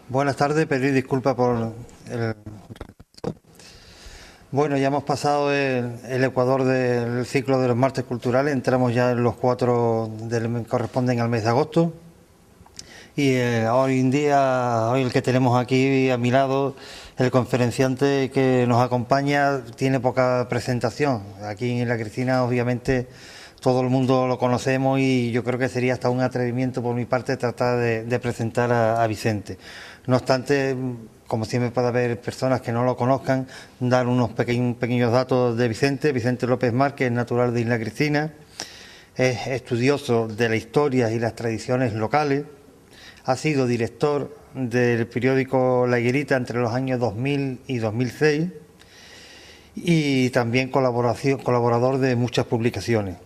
Buenas tardes, pedir disculpas por el... Bueno, ya hemos pasado el Ecuador del ciclo de los martes culturales, entramos ya en los 4 que corresponden al mes de agosto y hoy en día, hoy el que tenemos aquí a mi lado, el conferenciante que nos acompaña tiene poca presentación. Aquí en La Cristina obviamente todo el mundo lo conocemos y yo creo que sería hasta un atrevimiento por mi parte tratar de presentar a Vicente. No obstante, como siempre puede haber personas que no lo conozcan, dar unos pequeños datos de Vicente. Vicente López Márquez es natural de Isla Cristina, es estudioso de la historia y las tradiciones locales, ha sido director del periódico La Higuerita entre los años 2000 y 2006 y también colaborador de muchas publicaciones.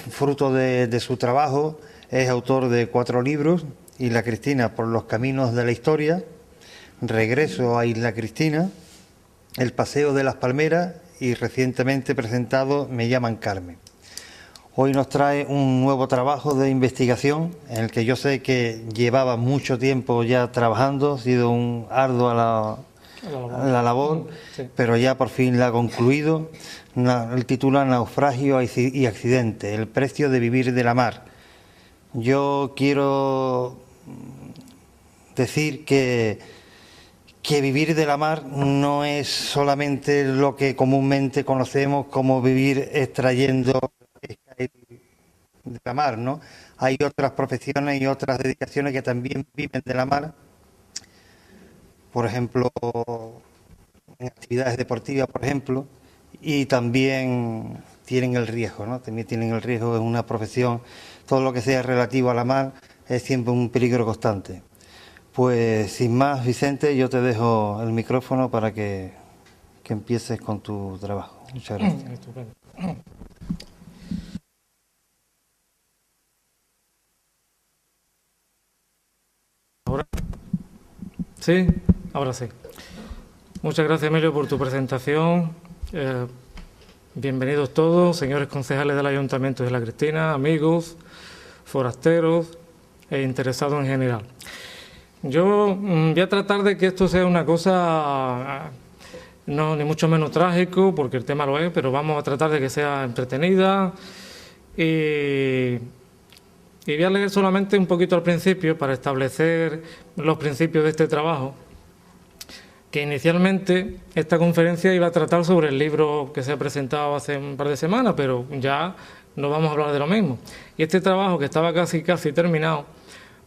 Fruto de su trabajo es autor de 4 libros: Isla Cristina por los caminos de la historia, Regreso a Isla Cristina, El paseo de las palmeras y recientemente presentado Me llaman Carmen. Hoy nos trae un nuevo trabajo de investigación en el que yo sé que llevaba mucho tiempo ya trabajando, ha sido un arduo la labor, sí, pero ya por fin la ha concluido. El titula Naufragio y accidente, el precio de vivir de la mar. Yo quiero decir que vivir de la mar no es solamente lo que comúnmente conocemos como vivir extrayendo de la mar, ¿no? Hay otras profesiones y otras dedicaciones que también viven de la mar. Por ejemplo, en actividades deportivas, por ejemplo, y también tienen el riesgo, ¿no? También tienen el riesgo, es una profesión, todo lo que sea relativo a la mar es siempre un peligro constante. Pues sin más, Vicente, yo te dejo el micrófono para que empieces con tu trabajo. Muchas gracias. Estupendo. ¿Ahora? Sí, ahora sí. Muchas gracias, Emilio, por tu presentación. Bienvenidos todos, señores concejales del Ayuntamiento de La Cristina, amigos, forasteros e interesados en general. Yo voy a tratar de que esto sea una cosa, no ni mucho menos trágico, porque el tema lo es, pero vamos a tratar de que sea entretenida y voy a leer solamente un poquito al principio para establecer los principios de este trabajo, que inicialmente esta conferencia iba a tratar sobre el libro que se ha presentado hace un par de semanas, pero ya no vamos a hablar de lo mismo. Y este trabajo, que estaba casi terminado,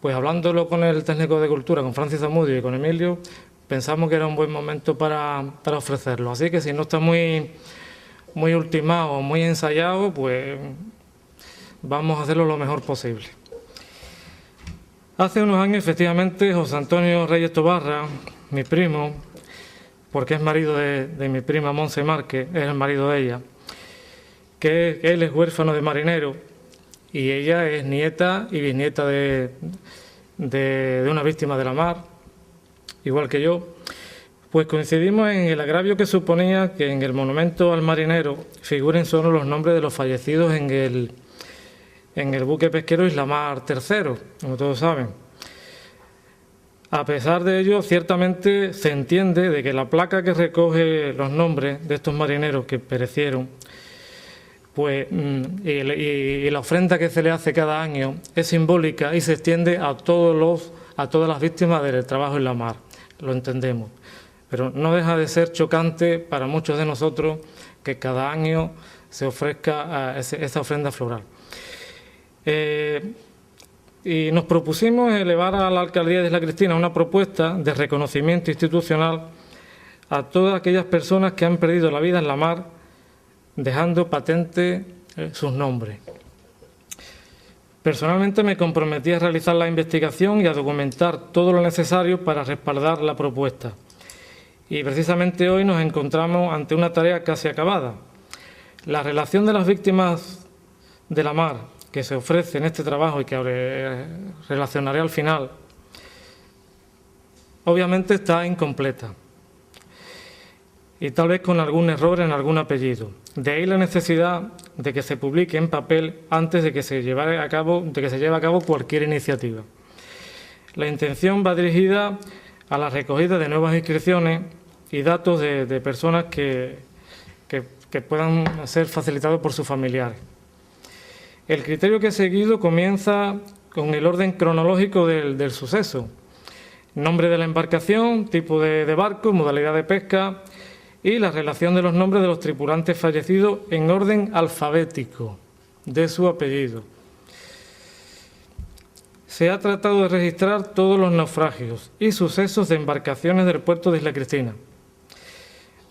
pues hablándolo con el técnico de cultura, con Francis Zamudio y con Emilio, pensamos que era un buen momento para ofrecerlo. Así que si no está muy ultimado o muy ensayado, pues vamos a hacerlo lo mejor posible. Hace unos años, efectivamente, José Antonio Reyes Tobarra, mi primo, porque es marido de mi prima Monse Márquez, es el marido de ella, que él es huérfano de marinero y ella es nieta y bisnieta de una víctima de la mar, igual que yo. Pues coincidimos en el agravio que suponía que en el monumento al marinero figuren solo los nombres de los fallecidos en el buque pesquero Isla Mar III, como todos saben. A pesar de ello, ciertamente se entiende de que la placa que recoge los nombres de estos marineros que perecieron, pues, y la ofrenda que se le hace cada año es simbólica y se extiende a todas las víctimas del trabajo en la mar, lo entendemos. Pero no deja de ser chocante para muchos de nosotros que cada año se ofrezca esa ofrenda floral. Y nos propusimos elevar a la Alcaldía de Isla Cristina una propuesta de reconocimiento institucional a todas aquellas personas que han perdido la vida en la mar, dejando patente sus nombres. Personalmente me comprometí a realizar la investigación y a documentar todo lo necesario para respaldar la propuesta. Y precisamente hoy nos encontramos ante una tarea casi acabada. La relación de las víctimas de la mar que se ofrece en este trabajo y que relacionaré al final, obviamente está incompleta y tal vez con algún error en algún apellido. De ahí la necesidad de que se publique en papel antes de que se lleve a cabo cualquier iniciativa. La intención va dirigida a la recogida de nuevas inscripciones y datos de personas que puedan ser facilitados por sus familiares. El criterio que he seguido comienza con el orden cronológico del suceso: nombre de la embarcación, tipo de barco, modalidad de pesca y la relación de los nombres de los tripulantes fallecidos en orden alfabético de su apellido. Se ha tratado de registrar todos los naufragios y sucesos de embarcaciones del puerto de Isla Cristina,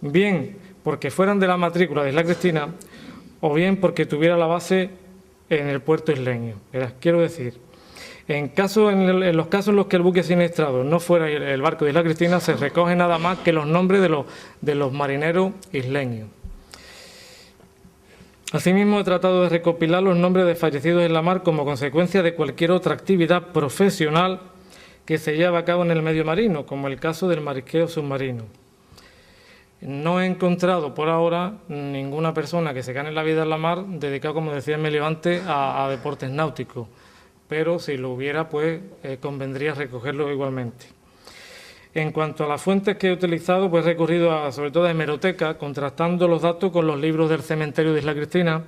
bien porque fueran de la matrícula de Isla Cristina o bien porque tuviera la base en el puerto isleño. Quiero decir, en los casos en los que el buque siniestrado no fuera el barco de Isla Cristina, se recoge nada más que los nombres de los marineros isleños. Asimismo, he tratado de recopilar los nombres de fallecidos en la mar como consecuencia de cualquier otra actividad profesional que se lleva a cabo en el medio marino, como el caso del marisqueo submarino. No he encontrado por ahora ninguna persona que se gane la vida en la mar dedicada, como decía Emilio antes, a deportes náuticos, pero si lo hubiera, pues convendría recogerlo igualmente. En cuanto a las fuentes que he utilizado, pues he recurrido sobre todo a hemeroteca, contrastando los datos con los libros del cementerio de Isla Cristina,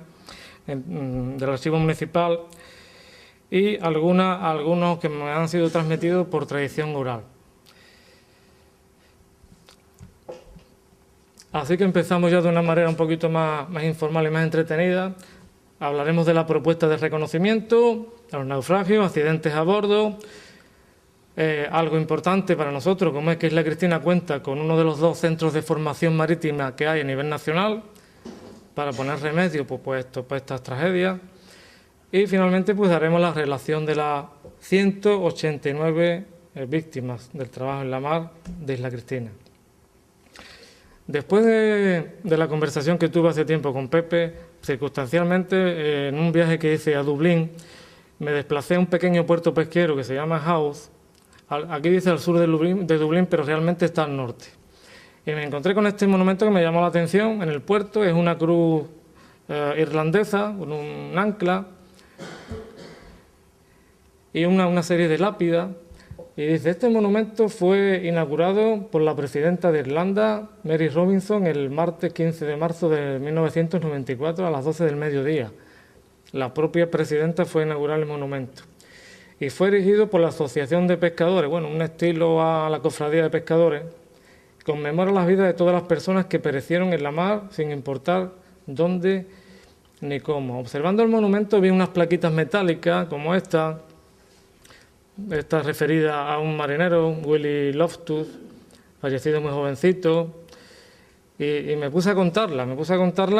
del archivo municipal, y algunos que me han sido transmitidos por tradición oral. Así que empezamos ya de una manera un poquito más informal y más entretenida. Hablaremos de la propuesta de reconocimiento, a los naufragios, accidentes a bordo. Algo importante para nosotros, como es que Isla Cristina cuenta con uno de los 2 centros de formación marítima que hay a nivel nacional para poner remedio pues estas tragedias. Y finalmente pues daremos la relación de las 189 víctimas del trabajo en la mar de Isla Cristina. Después de la conversación que tuve hace tiempo con Pepe, circunstancialmente, en un viaje que hice a Dublín, me desplacé a un pequeño puerto pesquero que se llama Howth. Aquí dice al sur de Dublín, pero realmente está al norte. Y me encontré con este monumento que me llamó la atención en el puerto. Es una cruz irlandesa con un ancla y una serie de lápidas. Y dice, este monumento fue inaugurado por la presidenta de Irlanda, Mary Robinson, el martes 15 de marzo de 1994 a las 12 del mediodía. La propia presidenta fue a inaugurar el monumento. Y fue erigido por la Asociación de Pescadores, un estilo a la Cofradía de Pescadores. Conmemora las vidas de todas las personas que perecieron en la mar, sin importar dónde ni cómo. Observando el monumento vi unas plaquitas metálicas como esta referida a un marinero, Willie Loftus, fallecido muy jovencito, y me puse a contarla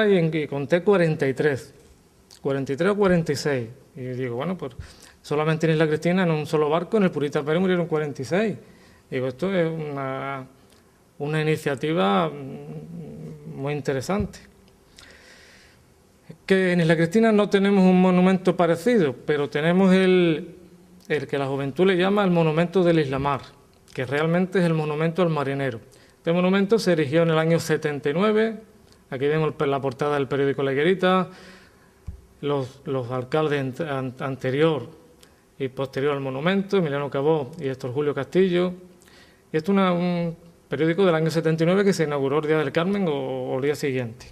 y conté 43 o 46. Y digo, pues solamente en Isla Cristina, en un solo barco, en el Purita Perú, murieron 46. Digo, esto es una iniciativa muy interesante. Que en Isla Cristina no tenemos un monumento parecido, pero tenemos el que la juventud le llama el monumento del Islamar, que realmente es el monumento al marinero. Este monumento se erigió en el año 79, aquí vemos la portada del periódico La Higuerita, los alcaldes anterior y posterior al monumento, Emiliano Cabó y Héctor Julio Castillo. Y esto es un periódico del año 79 que se inauguró el Día del Carmen o el día siguiente.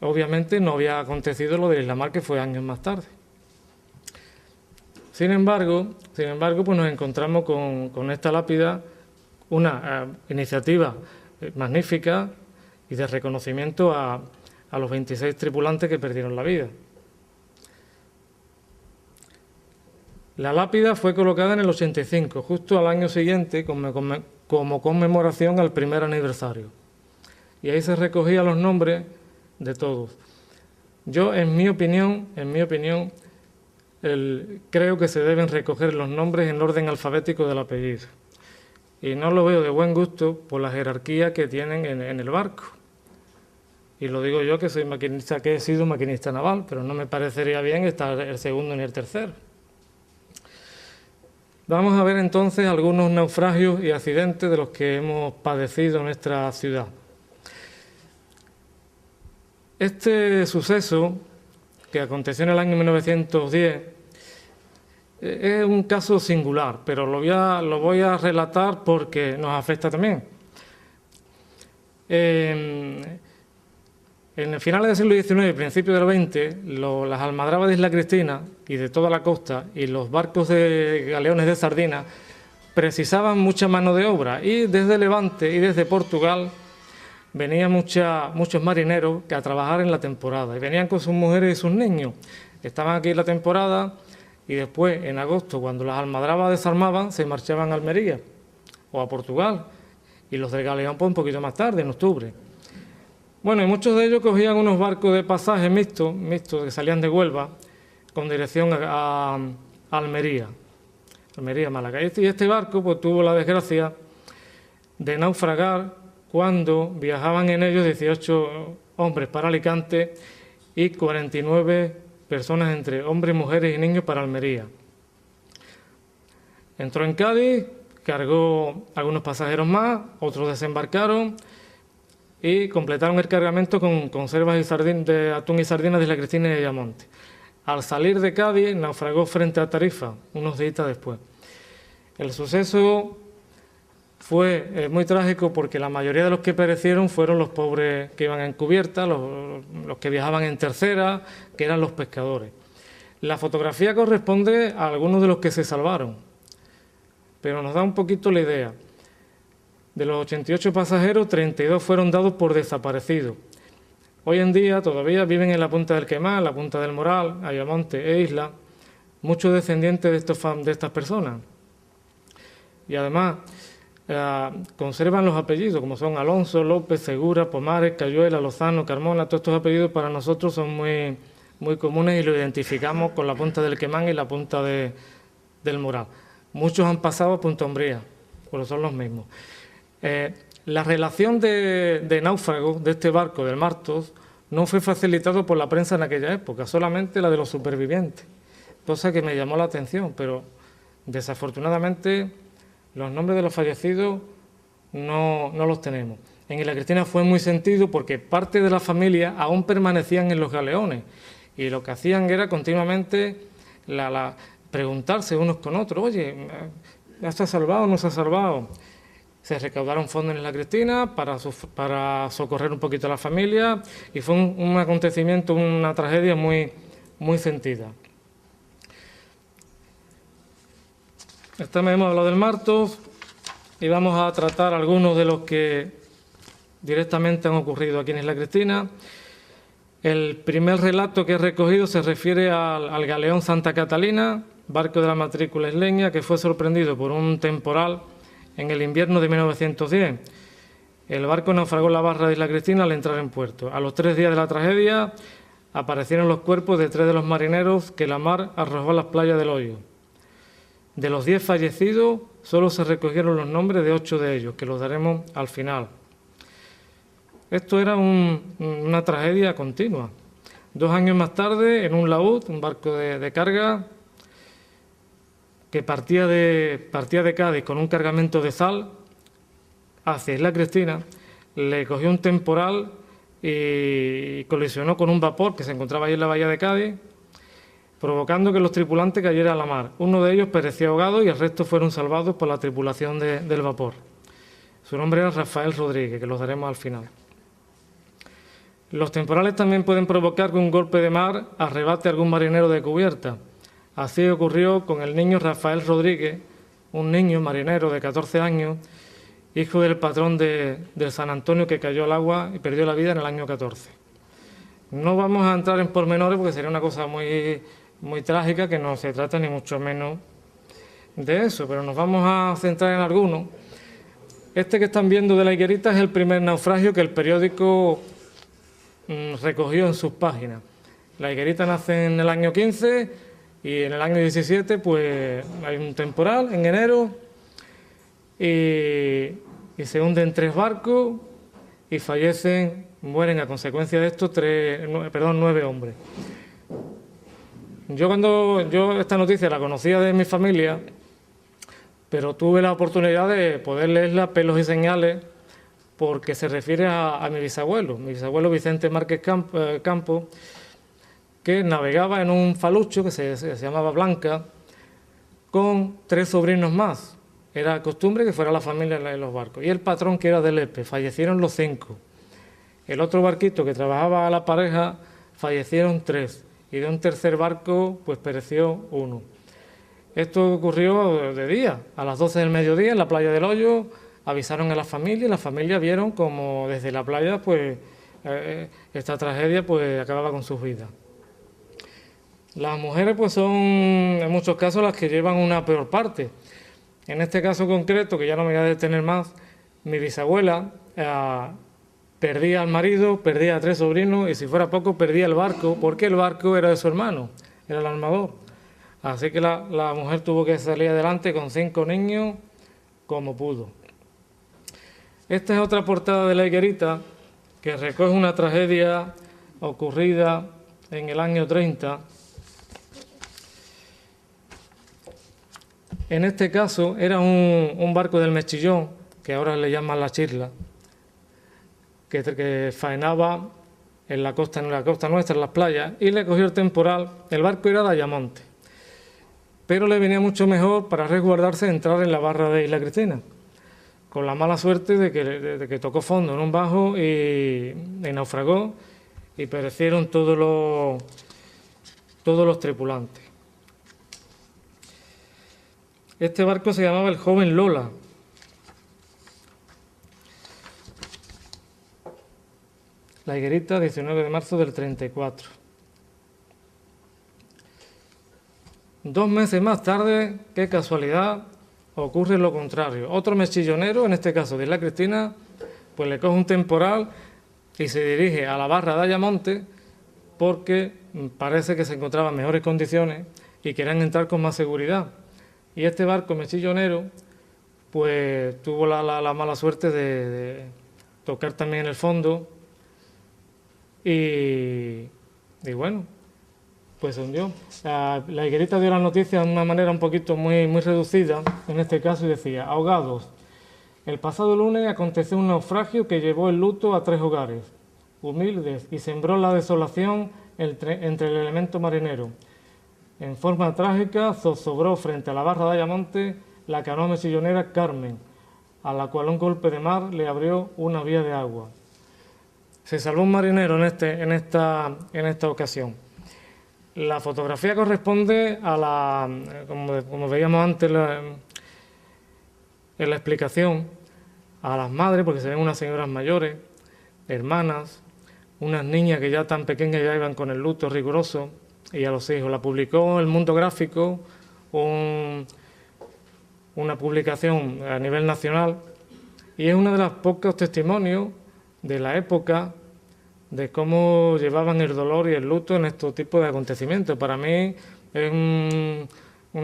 Obviamente no había acontecido lo del Islamar, que fue años más tarde. Sin embargo, pues nos encontramos con esta lápida, una iniciativa magnífica y de reconocimiento a los 26 tripulantes que perdieron la vida. La lápida fue colocada en el 85, justo al año siguiente, como conmemoración al primer aniversario. Y ahí se recogían los nombres de todos. Yo, en mi opinión, creo que se deben recoger los nombres en orden alfabético del apellido. Y no lo veo de buen gusto por la jerarquía que tienen en el barco. Y lo digo yo, que soy maquinista, que he sido maquinista naval, pero no me parecería bien estar el segundo ni el tercero. Vamos a ver entonces algunos naufragios y accidentes de los que hemos padecido en nuestra ciudad. Este suceso, que aconteció en el año 1910, es un caso singular, pero lo voy a relatar porque nos afecta también. En el finales del siglo XIX y principios del XX, las almadrabas de Isla Cristina y de toda la costa y los barcos de galeones de sardina precisaban mucha mano de obra, y desde Levante y desde Portugal venían muchos marineros a trabajar en la temporada, y venían con sus mujeres y sus niños. Estaban aquí en la temporada y después, en agosto, cuando las almadrabas desarmaban, se marchaban a Almería o a Portugal, y los del galeón pues un poquito más tarde, en octubre. Bueno, y muchos de ellos cogían unos barcos de pasaje mixtos que salían de Huelva con dirección a Almería, Málaga. Y este barco pues tuvo la desgracia de naufragar cuando viajaban en ellos 18 hombres para Alicante y 49 personas entre hombres, mujeres y niños para Almería. Entró en Cádiz, cargó algunos pasajeros más, otros desembarcaron y completaron el cargamento con conservas de atún y sardinas de Isla Cristina y de Ayamonte. Al salir de Cádiz, naufragó frente a Tarifa, unos días después. El suceso fue muy trágico porque la mayoría de los que perecieron fueron los pobres que iban en cubierta, los que viajaban en tercera, que eran los pescadores. La fotografía corresponde a algunos de los que se salvaron, pero nos da un poquito la idea. De los 88 pasajeros, 32 fueron dados por desaparecidos. Hoy en día todavía viven en la Punta del Quemán, la Punta del Moral, Ayamonte e Isla, muchos descendientes de estas personas. Y además conservan los apellidos, como son Alonso, López, Segura, Pomares, Cayuela, Lozano, Carmona. Todos estos apellidos para nosotros son muy, muy comunes y lo identificamos con la Punta del Quemán y la Punta del Moral. Muchos han pasado a Punta Umbría, pero son los mismos. La relación de náufragos de este barco del Martos no fue facilitado por la prensa en aquella época, solamente la de los supervivientes, cosa que me llamó la atención, pero desafortunadamente los nombres de los fallecidos no los tenemos. En Isla Cristina fue muy sentido porque parte de la familia aún permanecían en los galeones y lo que hacían era continuamente preguntarse unos con otros: oye, ¿se ha salvado o no se ha salvado? Se recaudaron fondos en Isla Cristina para socorrer un poquito a la familia y fue un acontecimiento, una tragedia muy, muy sentida. Esta vez hemos hablado del Martos y vamos a tratar algunos de los que directamente han ocurrido aquí en Isla Cristina. El primer relato que he recogido se refiere al galeón Santa Catalina, barco de la matrícula isleña, que fue sorprendido por un temporal en el invierno de 1910. El barco naufragó en la barra de Isla Cristina al entrar en puerto. A los 3 días de la tragedia aparecieron los cuerpos de 3 de los marineros que la mar arrojó a las playas del Hoyo. De los 10 fallecidos, solo se recogieron los nombres de 8 de ellos, que los daremos al final. Esto era una tragedia continua. 2 años más tarde, en un laúd, un barco de carga, que partía de Cádiz con un cargamento de sal hacia Isla Cristina, le cogió un temporal y colisionó con un vapor que se encontraba ahí en la bahía de Cádiz, provocando que los tripulantes cayeran a la mar. Uno de ellos pereció ahogado y el resto fueron salvados por la tripulación del vapor. Su nombre era Rafael Rodríguez, que los daremos al final. Los temporales también pueden provocar que un golpe de mar arrebate a algún marinero de cubierta. Así ocurrió con el niño Rafael Rodríguez, un niño marinero de 14 años, hijo del patrón del San Antonio, que cayó al agua y perdió la vida en el año 14. No vamos a entrar en pormenores porque sería una cosa muy, muy trágica, que no se trata ni mucho menos de eso, pero nos vamos a centrar en algunos. Este que están viendo de la higuerita es el primer naufragio que el periódico recogió en sus páginas. La higuerita nace en el año 15 y en el año 17 pues hay un temporal en enero y se hunden 3 barcos y mueren a consecuencia de esto 9 hombres. Yo esta noticia la conocía de mi familia, pero tuve la oportunidad de poder leerla pelos y señales porque se refiere a mi bisabuelo Vicente Márquez Campos, que navegaba en un falucho que se llamaba Blanca, con 3 sobrinos más. Era costumbre que fuera la familia en los barcos. Y el patrón, que era de Lepe, fallecieron los 5. El otro barquito que trabajaba a la pareja, fallecieron 3. Y de un tercer barco, pues pereció 1. Esto ocurrió de día, a las 12 del mediodía, en la playa del Hoyo. Avisaron a la familia y la familia vieron como desde la playa, pues, esta tragedia pues acababa con sus vidas. Las mujeres pues son en muchos casos las que llevan una peor parte. En este caso concreto, que ya no me voy a detener más, mi bisabuela perdía al marido, perdía a 3 sobrinos y si fuera poco perdía el barco, porque el barco era de su hermano, era el armador. Así que la mujer tuvo que salir adelante con 5 niños como pudo. Esta es otra portada de La Higuerita que recoge una tragedia ocurrida en el año 30. En este caso era un barco del Mechillón, que ahora le llaman La Chirla, que faenaba en la costa nuestra, en las playas, y le cogió el temporal. El barco era de Ayamonte, pero le venía mucho mejor para resguardarse entrar en la barra de Isla Cristina, con la mala suerte de que tocó fondo en un bajo y naufragó y perecieron todos los tripulantes. Este barco se llamaba el Joven Lola. La Higuerita, 19 de marzo del 34. 2 meses más tarde, qué casualidad, ocurre lo contrario. Otro mechillonero, en este caso de Isla Cristina, pues le coge un temporal y se dirige a la barra de Ayamonte porque parece que se encontraba en mejores condiciones y querían entrar con más seguridad. Y este barco mechillonero pues tuvo la mala suerte de tocar también en el fondo y bueno, pues se hundió. La Higuerita dio la noticia de una manera un poquito muy reducida, en este caso, y decía: ahogados. El pasado lunes aconteció un naufragio que llevó el luto a 3 hogares humildes y sembró la desolación entre el elemento marinero. En forma trágica zozobró frente a la barra de Ayamonte la canoa mechillonera Carmen, a la cual un golpe de mar le abrió una vía de agua. Se salvó un marinero en esta ocasión. La fotografía corresponde a como veíamos antes en la explicación, a las madres, porque se ven unas señoras mayores, hermanas, unas niñas que ya tan pequeñas ya iban con el luto riguroso, y a los hijos. La publicó El Mundo Gráfico, una publicación a nivel nacional, y es uno de los pocos testimonios de la época de cómo llevaban el dolor y el luto en estos tipos de acontecimientos. Para mí es un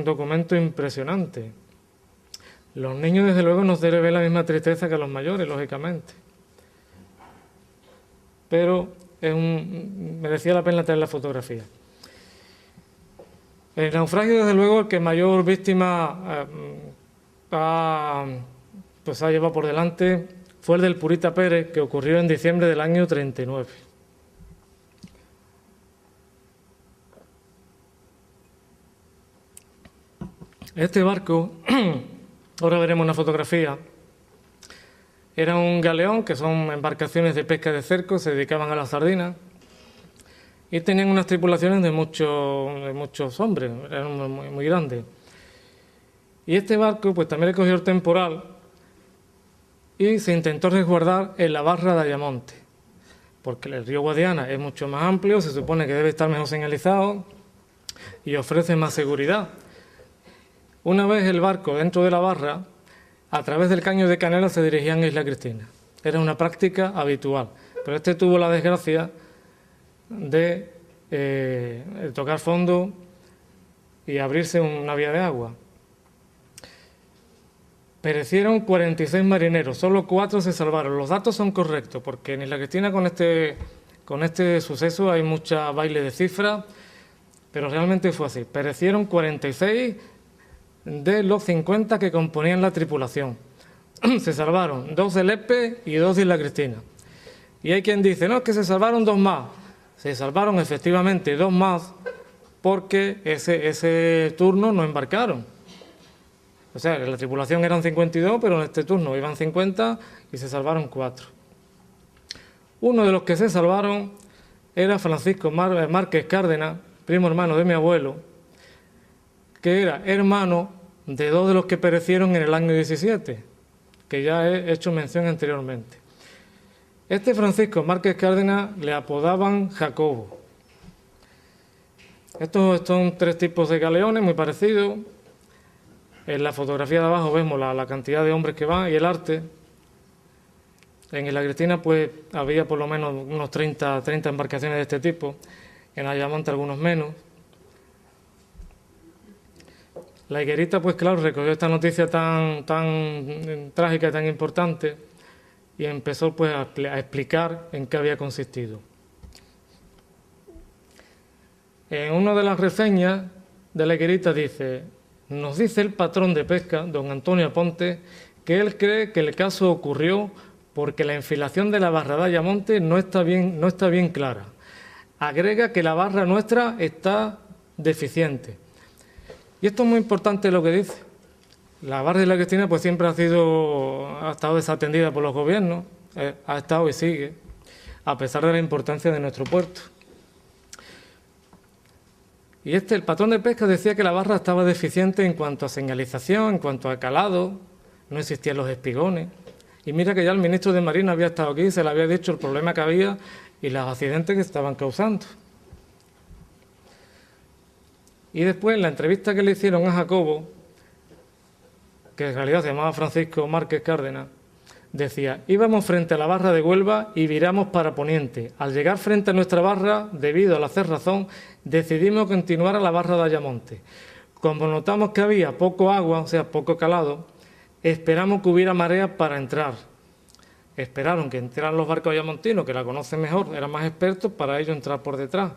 documento impresionante. Los niños, desde luego, no deben ver la misma tristeza que los mayores, lógicamente. Pero merecía la pena tener la fotografía. El naufragio, desde luego, el que mayor víctima ha llevado por delante fue el del Purita Pérez, que ocurrió en diciembre del año 39. Este barco, ahora veremos una fotografía, era un galeón, que son embarcaciones de pesca de cerco, se dedicaban a la sardina, y tenían unas tripulaciones de muchos hombres, eran muy grandes. Y este barco pues también le cogió el temporal y se intentó resguardar en la barra de Ayamonte, porque el río Guadiana es mucho más amplio, se supone que debe estar mejor señalizado y ofrece más seguridad. Una vez el barco dentro de la barra, a través del caño de Canela se dirigían a Isla Cristina. Era una práctica habitual, pero este tuvo la desgracia de tocar fondo y abrirse una vía de agua. Perecieron 46 marineros, solo 4 se salvaron. Los datos son correctos, porque en Isla Cristina con este suceso hay mucha baile de cifras, pero realmente fue así. Perecieron 46 de los 50 que componían la tripulación. Se salvaron 2 de Lepe y 2 de Isla Cristina. Y hay quien dice, no, es que se salvaron 2 más. Se salvaron efectivamente 2 más porque ese turno no embarcaron. O sea, en la tripulación eran 52, pero en este turno iban 50 y se salvaron 4. Uno de los que se salvaron era Francisco Márquez Cárdenas, primo hermano de mi abuelo, que era hermano de 2 de los que perecieron en el año 17, que ya he hecho mención anteriormente. Este Francisco Márquez Cárdenas le apodaban Jacobo. Estos son 3 tipos de galeones muy parecidos. En la fotografía de abajo vemos la cantidad de hombres que van y el arte. En Isla Cristina pues había por lo menos unos 30 embarcaciones de este tipo. En Ayamonte algunos menos. La Higuerita, pues claro, recogió esta noticia tan trágica y tan importante y empezó pues a explicar en qué había consistido. En una de las reseñas de la Higuerita dice: nos dice el patrón de pesca, don Antonio Aponte, que él cree que el caso ocurrió porque la enfilación de la barra de Ayamonte no está bien clara. Agrega que la barra nuestra está deficiente. Y esto es muy importante lo que dice. La barra de Isla Cristina pues siempre ha estado desatendida por los gobiernos, ha estado y sigue, a pesar de la importancia de nuestro puerto. Y el patrón de pesca decía que la barra estaba deficiente en cuanto a señalización, en cuanto a calado, no existían los espigones. Y mira que ya el ministro de Marina había estado aquí y se le había dicho el problema que había y los accidentes que estaban causando. Y después, en la entrevista que le hicieron a Jacobo, que en realidad se llamaba Francisco Márquez Cárdenas, decía: íbamos frente a la barra de Huelva y viramos para poniente. Al llegar frente a nuestra barra, debido a la cerrazón, decidimos continuar a la barra de Ayamonte. Como notamos que había poco agua, o sea, poco calado, esperamos que hubiera marea para entrar. Esperaron que entraran los barcos ayamontinos, que la conocen mejor, eran más expertos, para ello entrar por detrás.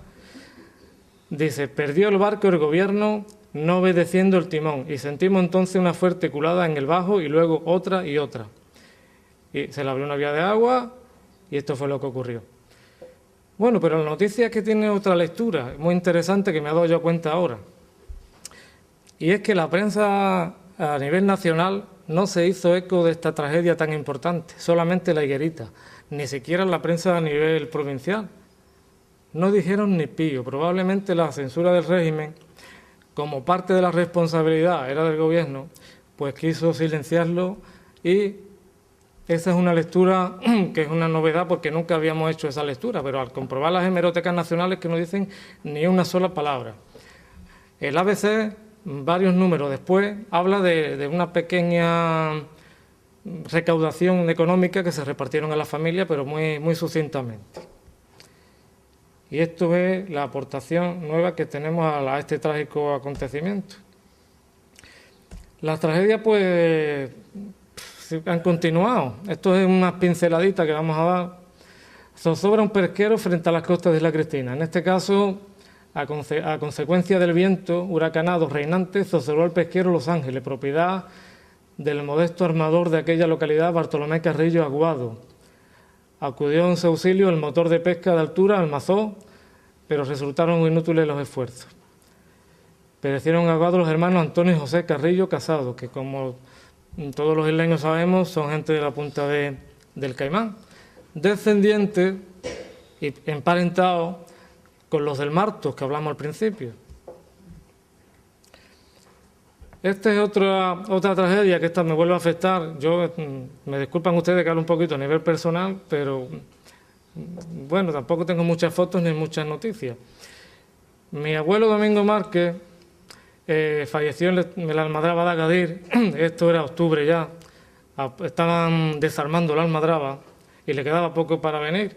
Dice: perdió el barco el gobierno no obedeciendo el timón y sentimos entonces una fuerte culada en el bajo y luego otra y otra. Y se le abrió una vía de agua y esto fue lo que ocurrió. Bueno, pero la noticia es que tiene otra lectura muy interesante que me he dado yo cuenta ahora. Y es que la prensa a nivel nacional no se hizo eco de esta tragedia tan importante, solamente la Higuerita, ni siquiera la prensa a nivel provincial. No dijeron ni pío. Probablemente la censura del régimen, como parte de la responsabilidad era del gobierno, pues quiso silenciarlo y esa es una lectura que es una novedad porque nunca habíamos hecho esa lectura, pero al comprobar las hemerotecas nacionales que no dicen ni una sola palabra. El ABC, varios números después, habla de una pequeña recaudación económica que se repartieron a la familia, pero muy sucintamente. Y esto es la aportación nueva que tenemos a este trágico acontecimiento. Las tragedias, pues, han continuado. Esto es una pinceladita que vamos a dar. Zozobra un pesquero frente a las costas de Isla Cristina. En este caso, a consecuencia del viento huracanado reinante, zozobró el pesquero Los Ángeles, propiedad del modesto armador de aquella localidad, Bartolomé Carrillo Aguado. Acudió en su auxilio el motor de pesca de altura, Almazó, pero resultaron inútiles los esfuerzos. Perecieron ahogados los hermanos Antonio y José Carrillo Casado, que como todos los isleños sabemos son gente de la punta del Caimán, descendientes y emparentados con los del Martos que hablamos al principio. Esta es otra tragedia que esta me vuelve a afectar. Me disculpan ustedes que hablo un poquito a nivel personal, pero bueno, tampoco tengo muchas fotos ni muchas noticias. Mi abuelo Domingo Márquez falleció en la almadraba de Agadir. Esto era octubre ya. Estaban desarmando la almadraba y le quedaba poco para venir.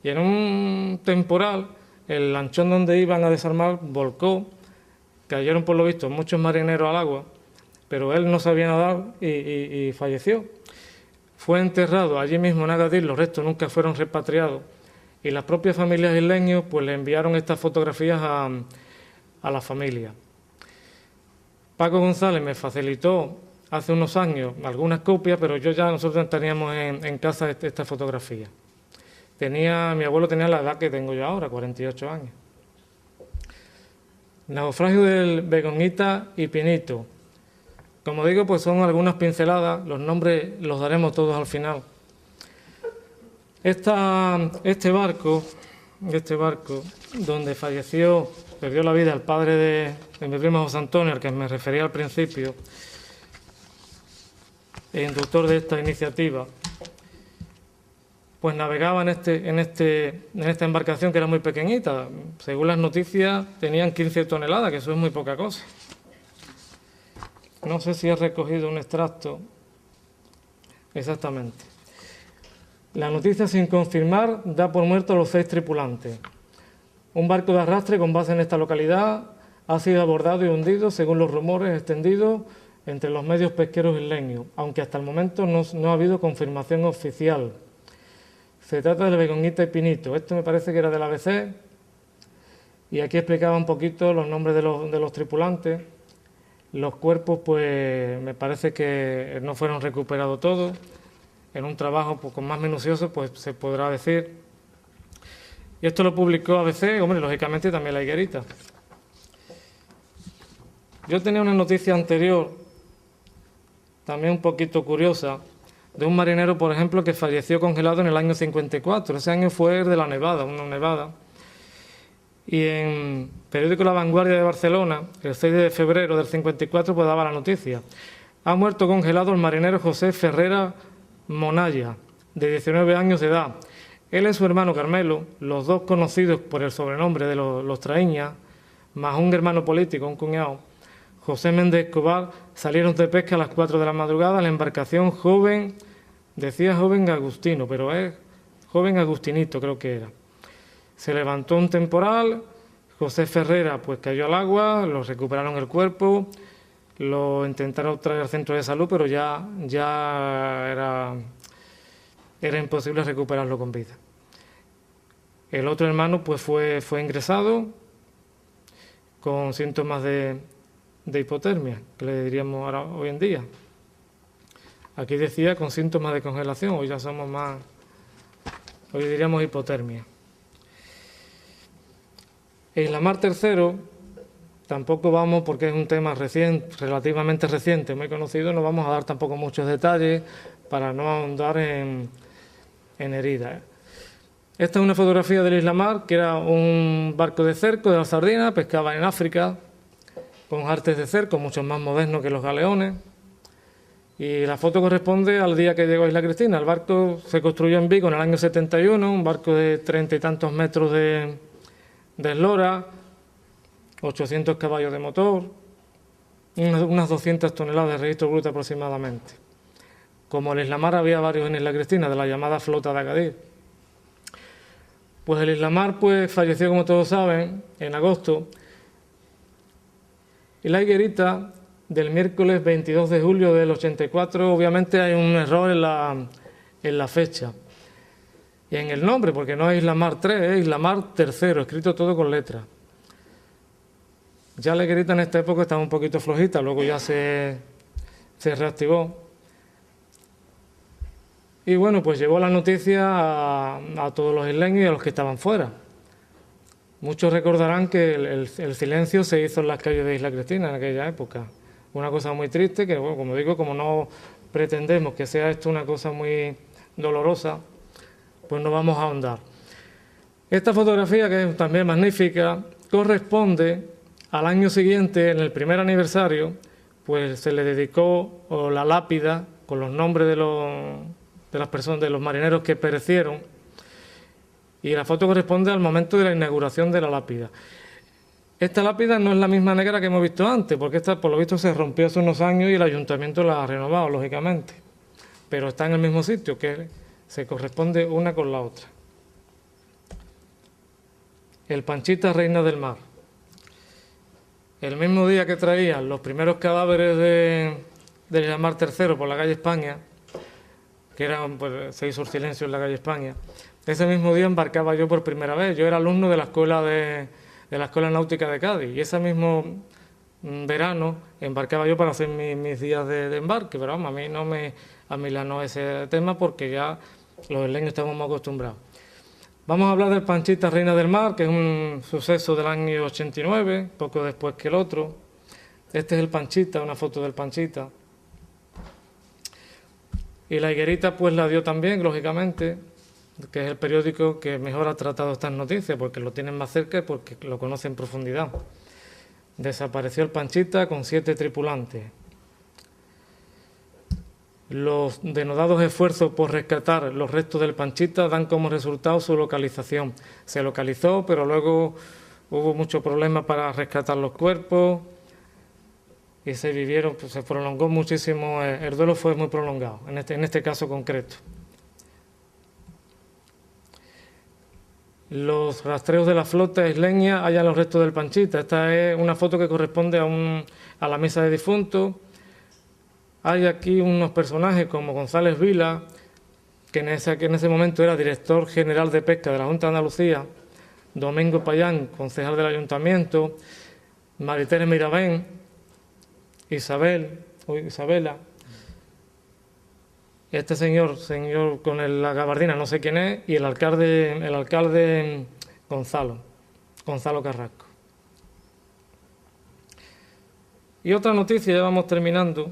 Y en un temporal, el lanchón donde iban a desarmar volcó. Cayeron, por lo visto, muchos marineros al agua, pero él no sabía nadar y falleció. Fue enterrado allí mismo en Agadir, los restos nunca fueron repatriados, y las propias familias isleños pues, le enviaron estas fotografías a la familia. Paco González me facilitó hace unos años algunas copias, pero nosotros teníamos en casa esta fotografía. Mi abuelo tenía la edad que tengo yo ahora, 48 años. Naufragio del Begonita y Pinito. Como digo, pues son algunas pinceladas, los nombres los daremos todos al final. Este barco, donde perdió la vida el padre de mi primo José Antonio, al que me refería al principio, el inductor de esta iniciativa, pues navegaba en esta embarcación que era muy pequeñita. Según las noticias, tenían 15 toneladas, que eso es muy poca cosa. No sé si he recogido un extracto exactamente. La noticia, sin confirmar, da por muertos a los 6 tripulantes. Un barco de arrastre con base en esta localidad ha sido abordado y hundido, según los rumores extendidos entre los medios pesqueros isleños, aunque hasta el momento no ha habido confirmación oficial. Se trata del Begoñita y Pinito. Esto me parece que era del ABC, y aquí explicaba un poquito los nombres de los tripulantes. Los cuerpos, pues me parece que no fueron recuperados todos. En un trabajo pues, con más minucioso, pues se podrá decir. Y esto lo publicó ABC, hombre, lógicamente también La Higuerita. Yo tenía una noticia anterior, también un poquito curiosa, de un marinero, por ejemplo, que falleció congelado en el año 54. Ese año fue de la nevada, una nevada. Y en periódico La Vanguardia de Barcelona, el 6 de febrero del 54, pues daba la noticia. Ha muerto congelado el marinero José Ferrera Monalla, de 19 años de edad. Él y su hermano Carmelo, los dos conocidos por el sobrenombre de los Traíñas, más un hermano político, un cuñado, José Méndez Escobar, salieron de pesca a las 4 de la madrugada. La embarcación joven, decía joven Agustino, pero es joven Agustinito creo que era. Se levantó un temporal, José Ferrera pues cayó al agua, lo recuperaron el cuerpo, lo intentaron traer al centro de salud, pero ya era imposible recuperarlo con vida. El otro hermano pues fue ingresado con síntomas de hipotermia, que le diríamos ahora, hoy en día. Aquí decía con síntomas de congelación, hoy ya somos más, hoy diríamos hipotermia. Islamar III, tampoco vamos, porque es un tema relativamente reciente, muy conocido, no vamos a dar tampoco muchos detalles para no ahondar en heridas. Esta es una fotografía del Islamar, que era un barco de cerco de la sardina, pescaba en África, con artes de cerco, mucho más modernos que los galeones. Y la foto corresponde al día que llegó a Isla Cristina. El barco se construyó en Vigo en el año 71, un barco de 30 y tantos metros de eslora, 800 caballos de motor, unas 200 toneladas de registro bruto aproximadamente. Como el Islamar, había varios en Isla Cristina, de la llamada flota de Agadir. Pues el Islamar pues, falleció, como todos saben, en agosto. Y La Higuerita, del miércoles 22 de julio del 84, obviamente hay un error en la fecha. Y en el nombre, porque no es Islamar III, es Islamar III, escrito todo con letras. Ya La Higuerita en esta época estaba un poquito flojita, luego ya se reactivó. Y bueno, pues llevó la noticia a todos los isleños y a los que estaban fuera. Muchos recordarán que el silencio se hizo en las calles de Isla Cristina en aquella época. Una cosa muy triste que, bueno, como digo, como no pretendemos que sea esto una cosa muy dolorosa, pues no vamos a ahondar. Esta fotografía, que es también magnífica, corresponde al año siguiente, en el primer aniversario, pues se le dedicó la lápida con los nombres de las personas, de los marineros que perecieron, y la foto corresponde al momento de la inauguración de la lápida. Esta lápida no es la misma negra que hemos visto antes, porque esta por lo visto se rompió hace unos años y el ayuntamiento la ha renovado, lógicamente, pero está en el mismo sitio, que se corresponde una con la otra. El Panchita, reina del mar. El mismo día que traían los primeros cadáveres de Islamar III por la calle España, que pues, se hizo el silencio en la calle España, ese mismo día embarcaba yo por primera vez. Yo era alumno de la escuela náutica de Cádiz, y ese mismo verano embarcaba yo para hacer mis días de embarque, pero vamos, a mí no me amilanó ese tema porque ya los isleños estamos más acostumbrados. Vamos a hablar del Panchita, reina del mar, que es un suceso del año 89, poco después que el otro. Este es el Panchita, una foto del Panchita. Y la Higuerita pues la dio también, lógicamente, que es el periódico que mejor ha tratado estas noticias, porque lo tienen más cerca y porque lo conocen en profundidad. Desapareció el Panchita con 7 tripulantes. Los denodados esfuerzos por rescatar los restos del Panchita dan como resultado su localización. Se localizó, pero luego hubo muchos problemas para rescatar los cuerpos y se vivieron, pues se prolongó muchísimo, el duelo fue muy prolongado, en este caso concreto. Los rastreos de la flota isleña hallan los restos del Panchita. Esta es una foto que corresponde a la mesa de difuntos. Hay aquí unos personajes como González Vila, que en ese momento era director general de pesca de la Junta de Andalucía, Domingo Payán, concejal del Ayuntamiento, Maritere Mirabén, Isabela. Este señor con la gabardina, no sé quién es, y el alcalde Gonzalo Carrasco. Y otra noticia, ya vamos terminando,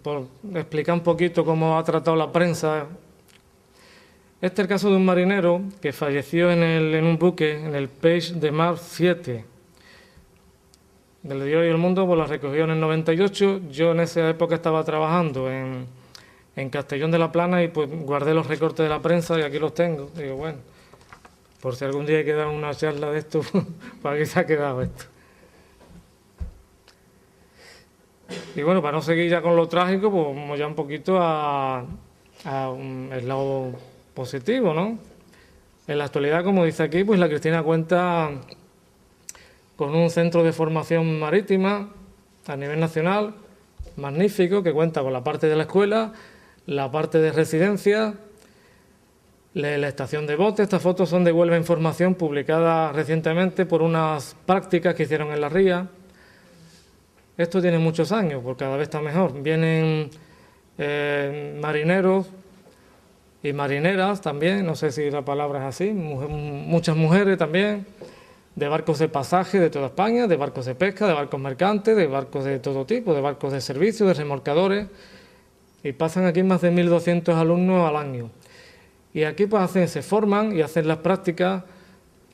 por explicar un poquito cómo ha tratado la prensa. Este es el caso de un marinero que falleció en un buque, en el Peix de Mar 7. Del diario El Mundo, pues la recogió en el 98. Yo en esa época estaba trabajando en Castellón de la Plana y pues guardé los recortes de la prensa y aquí los tengo. Digo, bueno, por si algún día hay que dar una charla de esto, pues aquí se ha quedado esto. Y bueno, para no seguir ya con lo trágico, pues vamos ya un poquito el lado positivo, ¿no? En la actualidad, como dice aquí, pues la Cristina cuenta con un centro de formación marítima a nivel nacional, magnífico, que cuenta con la parte de la escuela, la parte de residencia, la estación de bote. Estas fotos son de Huelva Información, publicadas recientemente por unas prácticas que hicieron en la ría. Esto tiene muchos años, porque cada vez está mejor. Vienen marineros y marineras también, no sé si la palabra es así, muchas mujeres también, de barcos de pasaje de toda España, de barcos de pesca, de barcos mercantes, de barcos de todo tipo, de barcos de servicio, de remolcadores, y pasan aquí más de 1.200 alumnos al año. Y aquí pues se forman y hacen las prácticas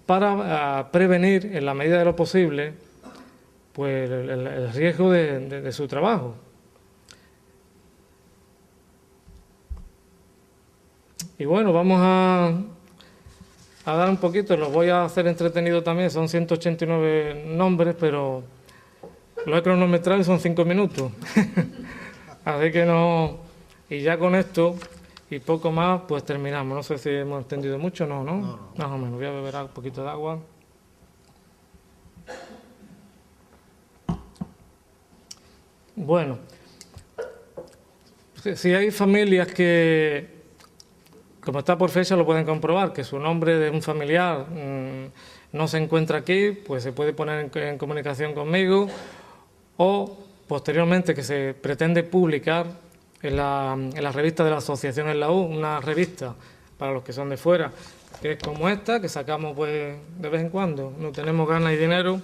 para prevenir, en la medida de lo posible, pues el riesgo de su trabajo. Y bueno, vamos a dar un poquito, los voy a hacer entretenido también, son 189 nombres, pero lo he cronometrado y son 5 minutos. Así que no, y ya con esto y poco más, pues terminamos. No sé si hemos entendido mucho, ¿no? Más o menos, voy a beber un poquito de agua. Bueno, si hay familias que, como está por fecha, lo pueden comprobar, que su nombre de un familiar no se encuentra aquí, pues se puede poner en comunicación conmigo, o posteriormente que se pretende publicar en la revista de la Asociación en la U, una revista para los que son de fuera, que es como esta, que sacamos pues de vez en cuando, no tenemos ganas y dinero,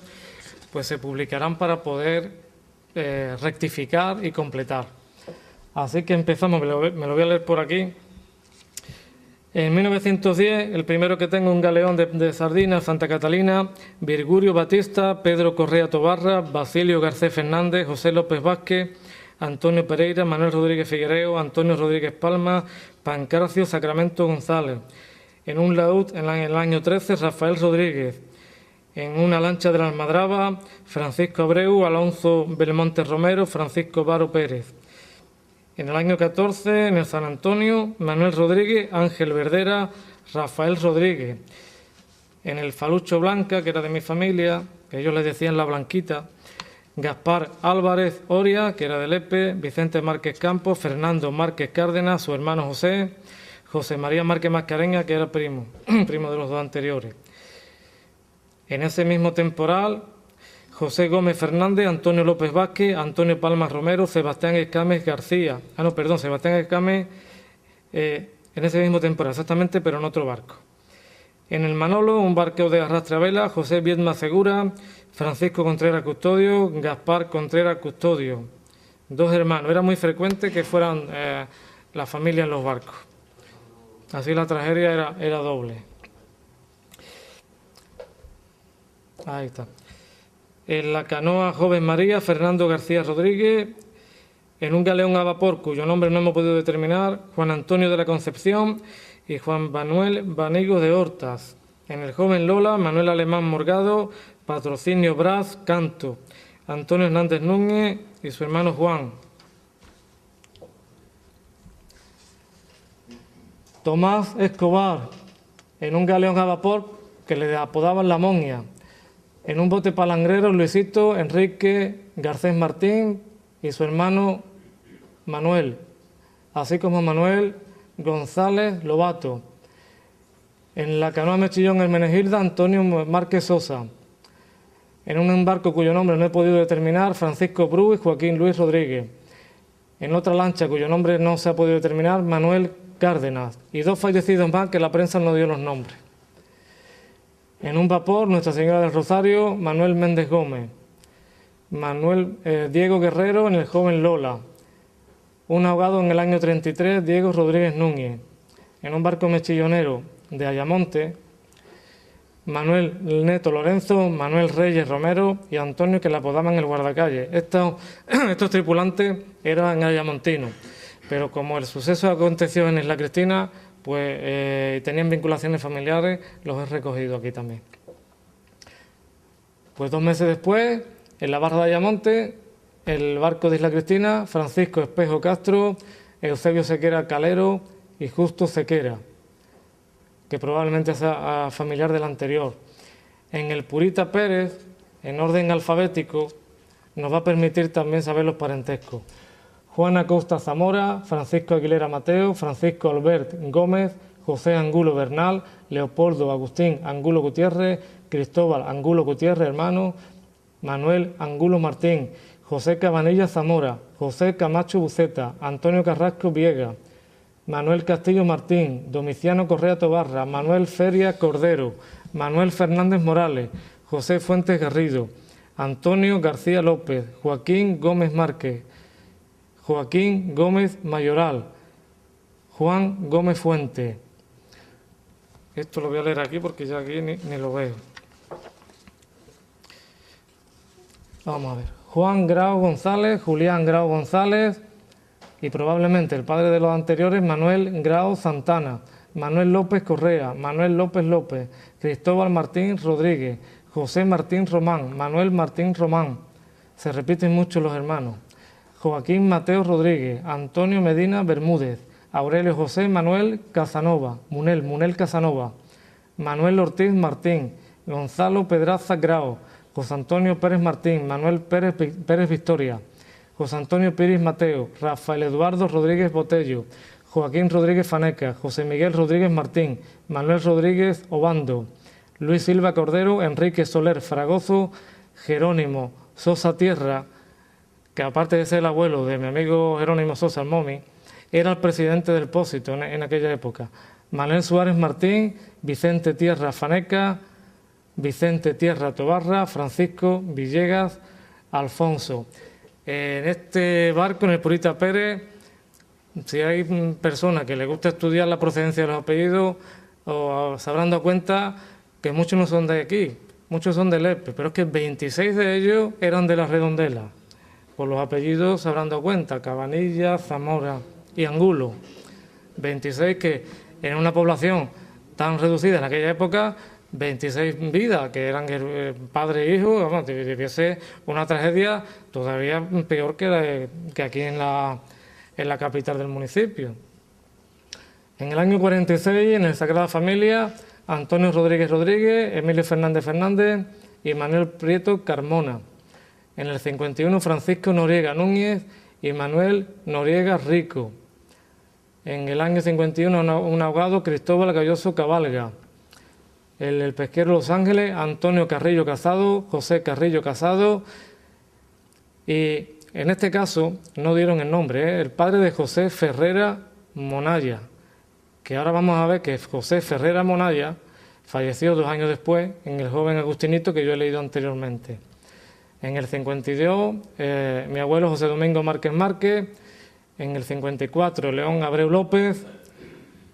pues se publicarán para poder rectificar y completar. Así que empezamos, me lo voy a leer por aquí. En 1910, el primero que tengo, un galeón de sardinas, Santa Catalina, Virgurio Batista, Pedro Correa Tobarra, Basilio Garcés Fernández, José López Vázquez, Antonio Pereira, Manuel Rodríguez Figuereo, Antonio Rodríguez Palma, Pancracio Sacramento González. En un laúd, en el año 13, Rafael Rodríguez. En una lancha de la Almadraba, Francisco Abreu, Alonso Belmonte Romero, Francisco Varo Pérez. En el año 14, en el San Antonio, Manuel Rodríguez, Ángel Verdera, Rafael Rodríguez. En el Falucho Blanca, que era de mi familia, que ellos les decían la Blanquita, Gaspar Álvarez Oria, que era de Lepe, Vicente Márquez Campos, Fernando Márquez Cárdenas, su hermano José, José María Márquez Mascareña, que era primo de los dos anteriores. En ese mismo temporal, José Gómez Fernández, Antonio López Vázquez, Antonio Palma Romero, Sebastián Escames García. Sebastián Escames en ese mismo temporal, exactamente, pero en otro barco. En el Manolo, un barco de arrastre a vela, José Viedma Segura, Francisco Contreras Custodio, Gaspar Contreras Custodio. 2 hermanos. Era muy frecuente que fueran la familia en los barcos. Así la tragedia era doble. Ahí está. En la canoa Joven María, Fernando García Rodríguez. En un galeón a vapor, cuyo nombre no hemos podido determinar, Juan Antonio de la Concepción y Juan Manuel Banigo de Hortas. En el Joven Lola, Manuel Alemán Morgado, Patrocinio Braz, Canto. Antonio Hernández Núñez y su hermano Juan. Tomás Escobar, en un galeón a vapor que le apodaban La Moña. En un bote palangrero, Luisito Enrique Garcés Martín y su hermano Manuel, así como Manuel González Lobato. En la canoa Mechillón Hermenegilda, Antonio Márquez Sosa. En un barco cuyo nombre no he podido determinar, Francisco Bru y Joaquín Luis Rodríguez. En otra lancha cuyo nombre no se ha podido determinar, Manuel Cárdenas. Y 2 fallecidos más que la prensa no dio los nombres. En un vapor, Nuestra Señora del Rosario, Manuel Méndez Gómez. Diego Guerrero en el Joven Lola. Un ahogado en el año 33, Diego Rodríguez Núñez. En un barco mechillonero de Ayamonte, Manuel Neto Lorenzo, Manuel Reyes Romero y Antonio, que le apodaban el guardacalle. Estos tripulantes eran ayamontinos, pero como el suceso aconteció en Isla Cristina, pues tenían vinculaciones familiares, los he recogido aquí también. Pues 2 meses después, en la barra de Ayamonte, el barco de Isla Cristina, Francisco Espejo Castro, Eusebio Sequera Calero y Justo Sequera, que probablemente sea familiar del anterior. En el Purita Pérez, en orden alfabético, nos va a permitir también saber los parentescos. Juana Costa Zamora, Francisco Aguilera Mateo, Francisco Albert Gómez, José Angulo Bernal, Leopoldo Agustín Angulo Gutiérrez, Cristóbal Angulo Gutiérrez, hermano, Manuel Angulo Martín, José Cabanilla Zamora, José Camacho Buceta, Antonio Carrasco Viega, Manuel Castillo Martín, Domiciano Correa Tobarra, Manuel Feria Cordero, Manuel Fernández Morales, José Fuentes Garrido, Antonio García López, Joaquín Gómez Márquez, Joaquín Gómez Mayoral, Juan Gómez Fuente. Esto lo voy a leer aquí porque ya aquí ni lo veo. Vamos a ver. Juan Grau González, Julián Grau González y probablemente el padre de los anteriores, Manuel Grau Santana, Manuel López Correa, Manuel López López, Cristóbal Martín Rodríguez, José Martín Román, Manuel Martín Román. Se repiten mucho los hermanos. Joaquín Mateo Rodríguez, Antonio Medina Bermúdez, Aurelio José Manuel Casanova, Munel Casanova, Manuel Ortiz Martín, Gonzalo Pedraza Grau, José Antonio Pérez Martín, Manuel Pérez Victoria, José Antonio Piris Mateo, Rafael Eduardo Rodríguez Botello, Joaquín Rodríguez Faneca, José Miguel Rodríguez Martín, Manuel Rodríguez Obando, Luis Silva Cordero, Enrique Soler Fragoso, Jerónimo Sosa Tierra, que aparte de ser el abuelo de mi amigo Jerónimo Sosa, el Momi, era el presidente del Pósito en aquella época. Manuel Suárez Martín, Vicente Tierra Faneca, Vicente Tierra Tobarra, Francisco Villegas Alfonso. En este barco, en el Purita Pérez, si hay personas que les gusta estudiar la procedencia de los apellidos, se habrán dado cuenta que muchos no son de aquí, muchos son de Lepe, pero es que 26 de ellos eran de la Redondela. Por los apellidos se habrán dado cuenta, Cabanilla, Zamora y Angulo. 26 que en una población tan reducida en aquella época, 26 vidas, que eran padre e hijo, vamos, debió ser una tragedia todavía peor que aquí en la capital del municipio. En el año 46, en el Sagrada Familia, Antonio Rodríguez Rodríguez, Emilio Fernández Fernández y Manuel Prieto Carmona. En el 51, Francisco Noriega Núñez y Manuel Noriega Rico. En el año 51, un ahogado, Cristóbal Galloso Cabalga. El pesquero Los Ángeles, Antonio Carrillo Casado, José Carrillo Casado. Y en este caso no dieron el nombre, el padre de José Ferrera Monaya, que ahora vamos a ver que José Ferrera Monaya Falleció 2 años después en el joven Agustinito que yo he leído anteriormente. En el 52, mi abuelo José Domingo Márquez Márquez. En el 54, León Abreu López.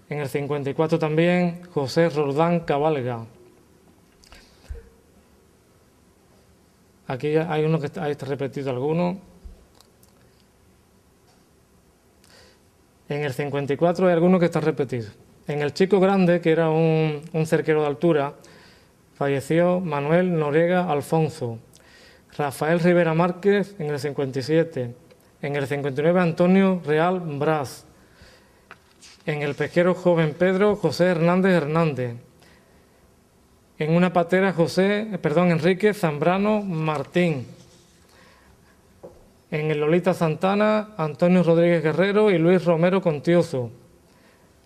En el 54 también, José Roldán Cabalga. Aquí hay uno que ahí está repetido alguno. En el 54 hay alguno que está repetido. En el Chico Grande, que era un cerquero de altura, falleció Manuel Noriega Alfonso. Rafael Rivera Márquez en el 57. En el 59, Antonio Real Brás. En el pesquero joven Pedro, José Hernández Hernández. En una patera, Enrique Zambrano Martín. En el Lolita Santana, Antonio Rodríguez Guerrero y Luis Romero Contioso.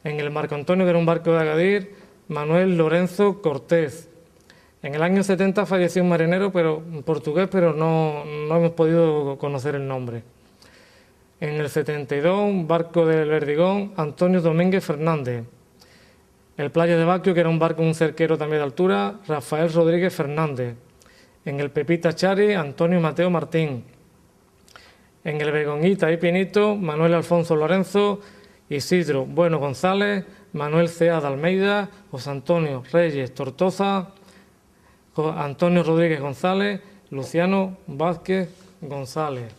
En el Marco Antonio, que era un barco de Agadir, Manuel Lorenzo Cortés. En el año 70 falleció un marinero portugués, pero no hemos podido conocer el nombre. En el 72, un barco del Verdigón, Antonio Domínguez Fernández. El Playa de Baquio, que era un cerquero también de altura, Rafael Rodríguez Fernández. En el Pepita Chari, Antonio Mateo Martín. En el Begonguita y Pinito, Manuel Alfonso Lorenzo, Isidro Bueno González, Manuel Cea de Almeida, José Antonio Reyes Tortosa, Antonio Rodríguez González, Luciano Vázquez González.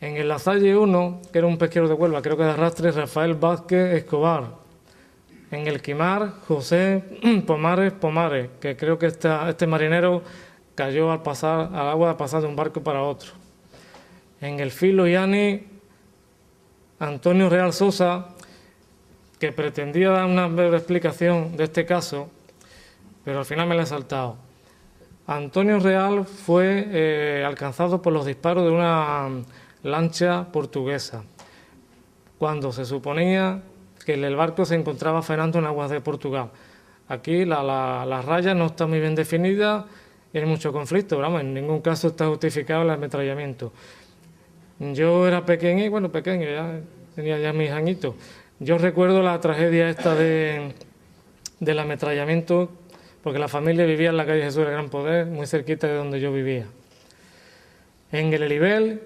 En el Lasalle 1, que era un pesquero de Huelva, creo que de arrastre, Rafael Vázquez Escobar. En el Quimar, José Pomares, que creo que este marinero cayó al agua al pasar de un barco para otro. En el Filo Yani, Antonio Real Sosa, que pretendía dar una breve explicación de este caso, pero al final me la he saltado. Antonio Real fue alcanzado por los disparos de una lancha portuguesa, cuando se suponía que el barco se encontraba faenando en aguas de Portugal. Aquí la raya no está muy bien definida y hay mucho conflicto, pero en ningún caso está justificado el ametrallamiento. Yo era pequeño, ya tenía ya mis añitos. Yo recuerdo la tragedia esta del ametrallamiento, porque la familia vivía en la calle Jesús del Gran Poder, muy cerquita de donde yo vivía. En el Elibel,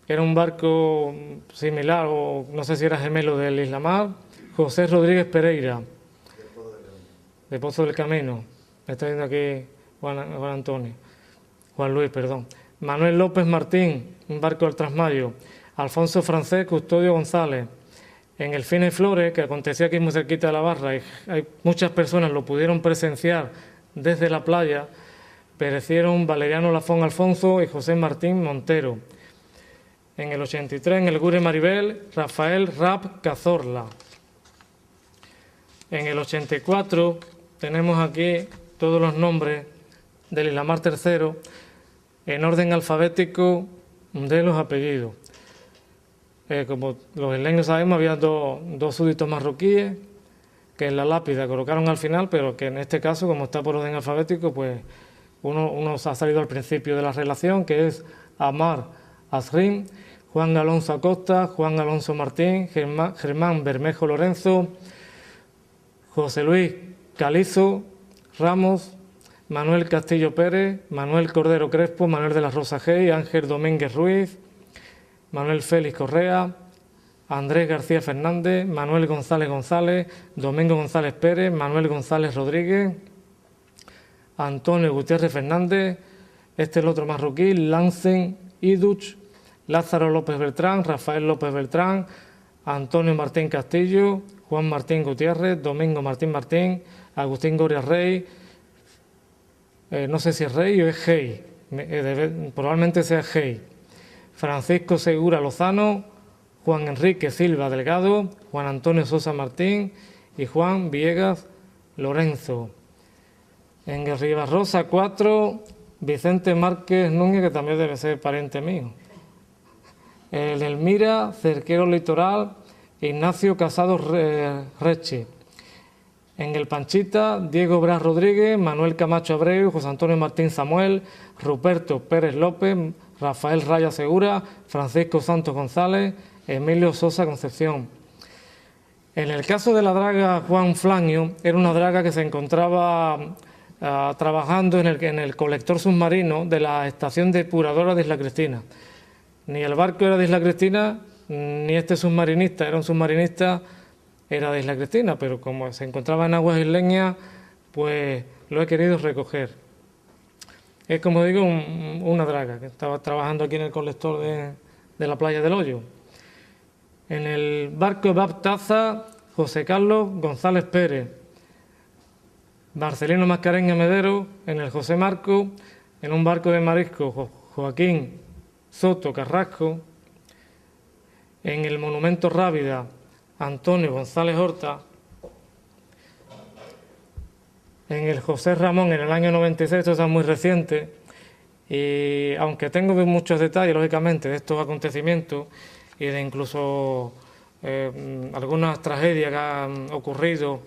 que era un barco similar, o no sé si era gemelo del Islamar, José Rodríguez Pereira, de Pozo del Camino. Me está viendo aquí Juan Luis, perdón. Manuel López Martín, un barco del Trasmayo. Alfonso Francés Custodio González. En el Fine Flores, que acontecía aquí muy cerquita de la barra, y muchas personas lo pudieron presenciar desde la playa, perecieron Valeriano Lafón Alfonso y José Martín Montero. En el 83, en el Gure Maribel, Rafael Rap Cazorla. En el 84 tenemos aquí todos los nombres del Islamar III en orden alfabético de los apellidos. Como los isleños sabemos, había dos súbditos marroquíes que en la lápida colocaron al final, pero que en este caso, como está por orden alfabético, pues uno ha salido al principio de la relación, que es Amar Azrim, Juan Alonso Acosta, Juan Alonso Martín, Germán Bermejo Lorenzo, José Luis Calizo Ramos, Manuel Castillo Pérez, Manuel Cordero Crespo, Manuel de la Rosa Gey, Ángel Domínguez Ruiz, Manuel Félix Correa, Andrés García Fernández, Manuel González González, Domingo González Pérez, Manuel González Rodríguez, Antonio Gutiérrez Fernández, el otro marroquí, Lancen Iduch, Lázaro López Beltrán, Rafael López Beltrán, Antonio Martín Castillo, Juan Martín Gutiérrez, Domingo Martín Martín, Agustín Goria Rey, no sé si es Rey o es Gey, probablemente sea Gey, Francisco Segura Lozano, Juan Enrique Silva Delgado, Juan Antonio Sosa Martín y Juan Villegas Lorenzo. En Ribarrosa 4, Vicente Márquez Núñez, que también debe ser pariente mío. En Elmira, cerquero litoral, Ignacio Casado Reche. En el Panchita, Diego Brás Rodríguez, Manuel Camacho Abreu, José Antonio Martín Samuel, Ruperto Pérez López, Rafael Raya Segura, Francisco Santos González, Emilio Sosa Concepción. En el caso de la draga Juan Flanio, era una draga que se encontraba trabajando en el colector submarino de la estación depuradora de Isla Cristina. Ni el barco era de Isla Cristina, ni este submarinista era un submarinista, era de Isla Cristina, pero como se encontraba en aguas isleñas, pues lo he querido recoger. Es, como digo, una draga que estaba trabajando aquí en el colector de la playa del Hoyo. En el barco Baptaza, José Carlos González Pérez, Marcelino Mascareña Medero, en el José Marco, en un barco de marisco Joaquín Soto Carrasco, en el monumento Rábida, Antonio González Horta, en el José Ramón en el año 96, esto es muy reciente, y aunque tengo muchos detalles, lógicamente, de estos acontecimientos y de incluso algunas tragedias que han ocurrido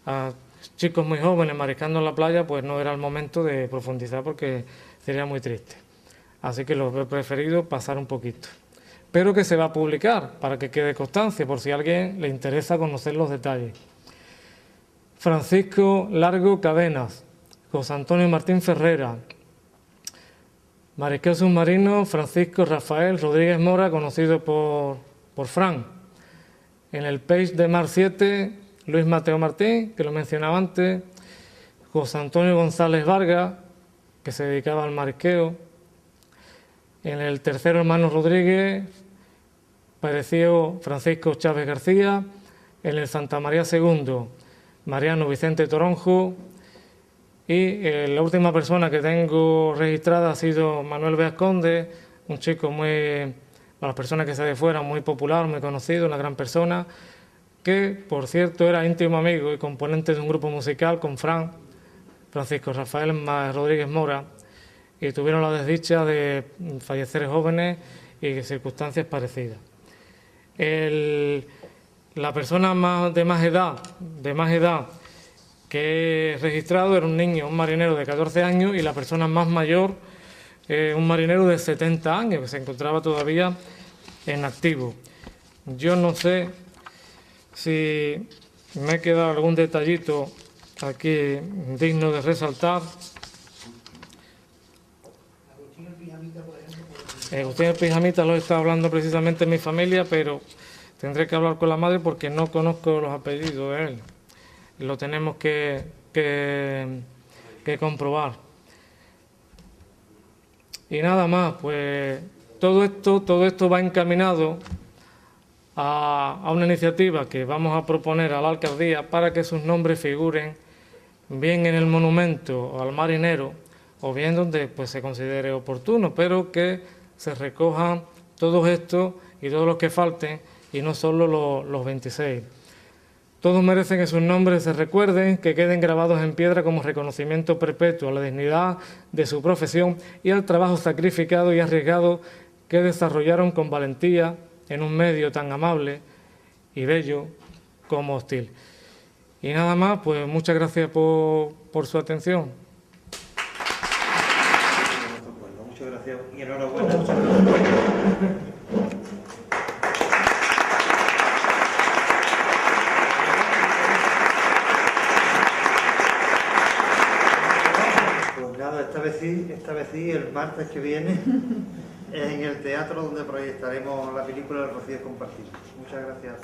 a chicos muy jóvenes mariscando en la playa, pues no era el momento de profundizar porque sería muy triste. Así que lo he preferido pasar un poquito. Pero que se va a publicar para que quede constancia por si a alguien le interesa conocer los detalles. Francisco Largo Cadenas, José Antonio Martín Ferrera, marisquero submarino Francisco Rafael Rodríguez Mora, conocido por Fran. En el Page de Mar 7, Luis Mateo Martín, que lo mencionaba antes, José Antonio González Vargas, que se dedicaba al marisqueo. En el Tercero Hermano Rodríguez, pareció Francisco Chávez García. En el Santa María II, Mariano Vicente Toronjo. Y la última persona que tengo registrada ha sido Manuel Beasconde, un chico muy, para las personas que se de fuera, muy popular, muy conocido, una gran persona, que por cierto era íntimo amigo y componente de un grupo musical con Francisco Rafael Rodríguez Mora, y tuvieron la desdicha de fallecer jóvenes y circunstancias parecidas. La persona de más edad que he registrado era un niño, un marinero de 14 años, y la persona más mayor, un marinero de 70 años, que se encontraba todavía en activo. Yo no sé si me ha quedado algún detallito aquí digno de resaltar. Agustín el Pijamita lo está hablando precisamente en mi familia, pero tendré que hablar con la madre porque no conozco los apellidos de él. Lo tenemos que comprobar. Y nada más, pues todo esto va encaminado a una iniciativa que vamos a proponer a la alcaldía para que sus nombres figuren bien en el monumento al marinero o bien donde pues se considere oportuno, pero que se recojan todos estos y todos los que falten y no solo los 26. Todos merecen que sus nombres se recuerden, que queden grabados en piedra como reconocimiento perpetuo a la dignidad de su profesión y al trabajo sacrificado y arriesgado que desarrollaron con valentía en un medio tan amable y bello como hostil. Y nada más, pues muchas gracias por su atención. Muchas gracias y enhorabuena. Esta vez sí, el martes que viene, en el teatro donde proyectaremos la película El Rocío Compartido. Muchas gracias.